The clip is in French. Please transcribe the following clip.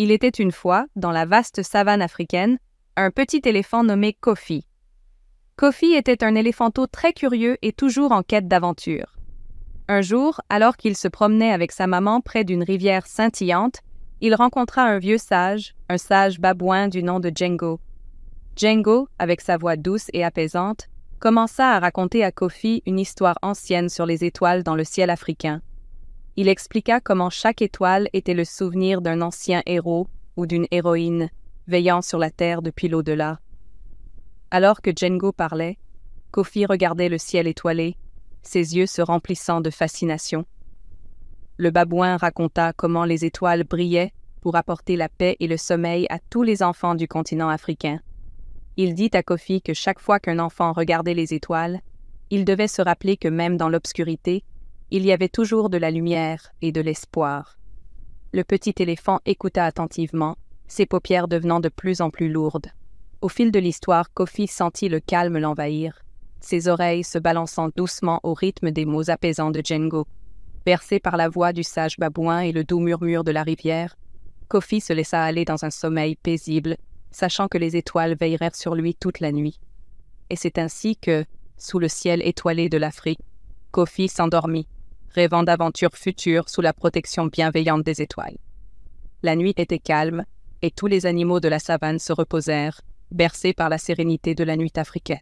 Il était une fois, dans la vaste savane africaine, un petit éléphant nommé Kofi. Kofi était un éléphanteau très curieux et toujours en quête d'aventure. Un jour, alors qu'il se promenait avec sa maman près d'une rivière scintillante, il rencontra un vieux sage, un sage babouin du nom de Django. Django, avec sa voix douce et apaisante, commença à raconter à Kofi une histoire ancienne sur les étoiles dans le ciel africain. Il expliqua comment chaque étoile était le souvenir d'un ancien héros ou d'une héroïne veillant sur la terre depuis l'au-delà. Alors que Django parlait, Kofi regardait le ciel étoilé, ses yeux se remplissant de fascination. Le babouin raconta comment les étoiles brillaient pour apporter la paix et le sommeil à tous les enfants du continent africain. Il dit à Kofi que chaque fois qu'un enfant regardait les étoiles, il devait se rappeler que même dans l'obscurité, il y avait toujours de la lumière et de l'espoir. Le petit éléphant écouta attentivement, ses paupières devenant de plus en plus lourdes. Au fil de l'histoire, Kofi sentit le calme l'envahir, ses oreilles se balançant doucement au rythme des mots apaisants de Django. Bercé par la voix du sage babouin et le doux murmure de la rivière, Kofi se laissa aller dans un sommeil paisible, sachant que les étoiles veilleraient sur lui toute la nuit. Et c'est ainsi que, sous le ciel étoilé de l'Afrique, Kofi s'endormit, rêvant d'aventures futures sous la protection bienveillante des étoiles. La nuit était calme, et tous les animaux de la savane se reposèrent, bercés par la sérénité de la nuit africaine.